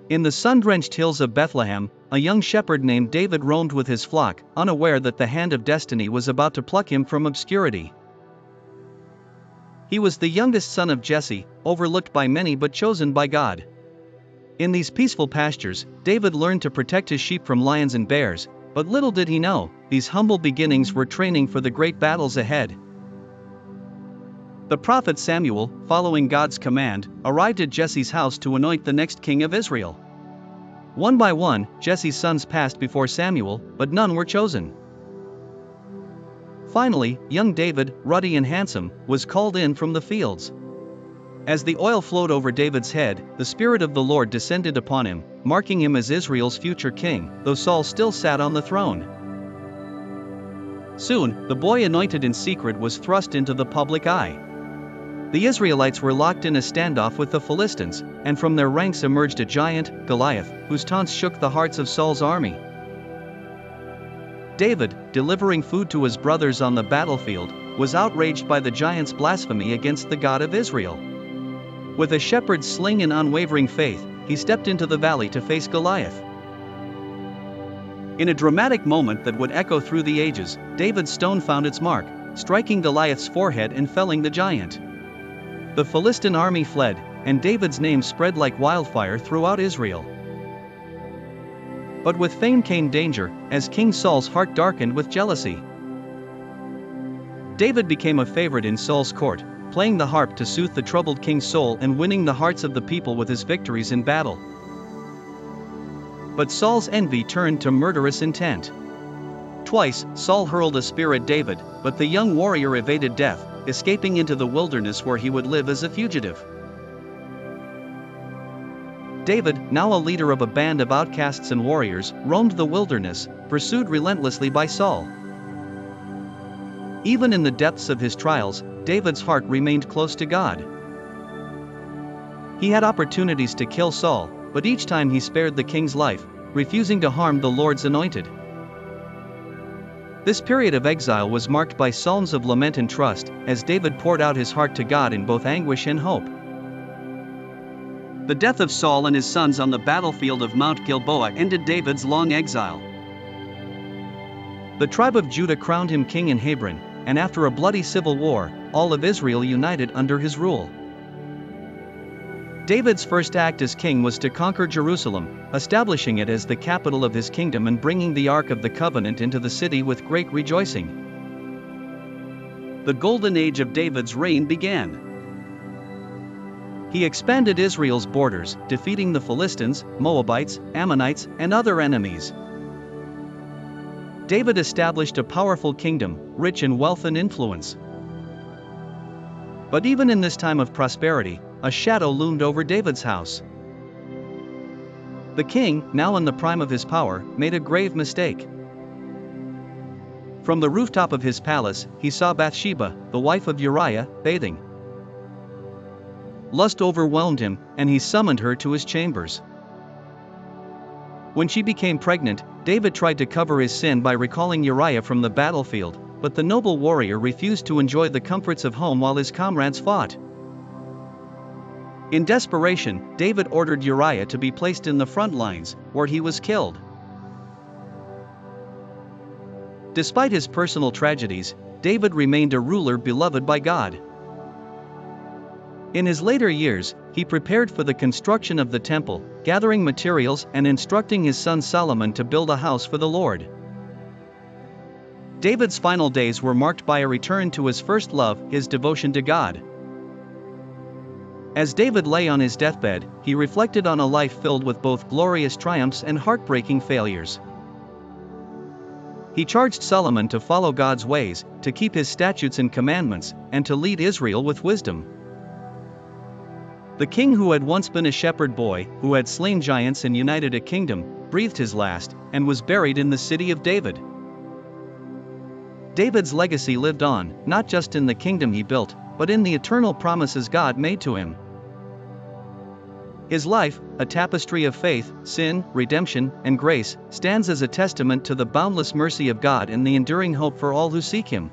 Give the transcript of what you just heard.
In the sun-drenched hills of Bethlehem, a young shepherd named David roamed with his flock, unaware that the hand of destiny was about to pluck him from obscurity. He was the youngest son of Jesse, overlooked by many but chosen by God. In these peaceful pastures, David learned to protect his sheep from lions and bears, but little did he know, these humble beginnings were training for the great battles ahead. The prophet Samuel, following God's command, arrived at Jesse's house to anoint the next king of Israel. One by one, Jesse's sons passed before Samuel, but none were chosen. Finally, young David, ruddy and handsome, was called in from the fields. As the oil flowed over David's head, the Spirit of the Lord descended upon him, marking him as Israel's future king, though Saul still sat on the throne. Soon, the boy anointed in secret was thrust into the public eye. The Israelites were locked in a standoff with the Philistines, and from their ranks emerged a giant, Goliath, whose taunts shook the hearts of Saul's army. David, delivering food to his brothers on the battlefield, was outraged by the giant's blasphemy against the God of Israel. With a shepherd's sling and unwavering faith, he stepped into the valley to face Goliath. In a dramatic moment that would echo through the ages, David's stone found its mark, striking Goliath's forehead and felling the giant. The Philistine army fled, and David's name spread like wildfire throughout Israel. But with fame came danger, as King Saul's heart darkened with jealousy. David became a favorite in Saul's court, playing the harp to soothe the troubled king's soul and winning the hearts of the people with his victories in battle. But Saul's envy turned to murderous intent. Twice, Saul hurled a spear at David, but the young warrior evaded death, escaping into the wilderness where he would live as a fugitive. David, now a leader of a band of outcasts and warriors, roamed the wilderness, pursued relentlessly by Saul. Even in the depths of his trials, David's heart remained close to God. He had opportunities to kill Saul, but each time he spared the king's life, refusing to harm the Lord's anointed. This period of exile was marked by psalms of lament and trust, as David poured out his heart to God in both anguish and hope. The death of Saul and his sons on the battlefield of Mount Gilboa ended David's long exile. The tribe of Judah crowned him king in Hebron, and after a bloody civil war, all of Israel united under his rule. David's first act as king was to conquer Jerusalem, establishing it as the capital of his kingdom and bringing the Ark of the Covenant into the city with great rejoicing. The golden age of David's reign began. He expanded Israel's borders, defeating the Philistines, Moabites, Ammonites, and other enemies. David established a powerful kingdom, rich in wealth and influence. But even in this time of prosperity, a shadow loomed over David's house. The king, now in the prime of his power, made a grave mistake. From the rooftop of his palace, he saw Bathsheba, the wife of Uriah, bathing. Lust overwhelmed him, and he summoned her to his chambers. When she became pregnant, David tried to cover his sin by recalling Uriah from the battlefield, but the noble warrior refused to enjoy the comforts of home while his comrades fought. In desperation, David ordered Uriah to be placed in the front lines, where he was killed. Despite his personal tragedies, David remained a ruler beloved by God. In his later years, he prepared for the construction of the temple, gathering materials and instructing his son Solomon to build a house for the Lord. David's final days were marked by a return to his first love, his devotion to God. As David lay on his deathbed, he reflected on a life filled with both glorious triumphs and heartbreaking failures. He charged Solomon to follow God's ways, to keep his statutes and commandments, and to lead Israel with wisdom. The king who had once been a shepherd boy, who had slain giants and united a kingdom, breathed his last, and was buried in the city of David. David's legacy lived on, not just in the kingdom he built, but in the eternal promises God made to him. His life, a tapestry of faith, sin, redemption, and grace, stands as a testament to the boundless mercy of God and the enduring hope for all who seek Him.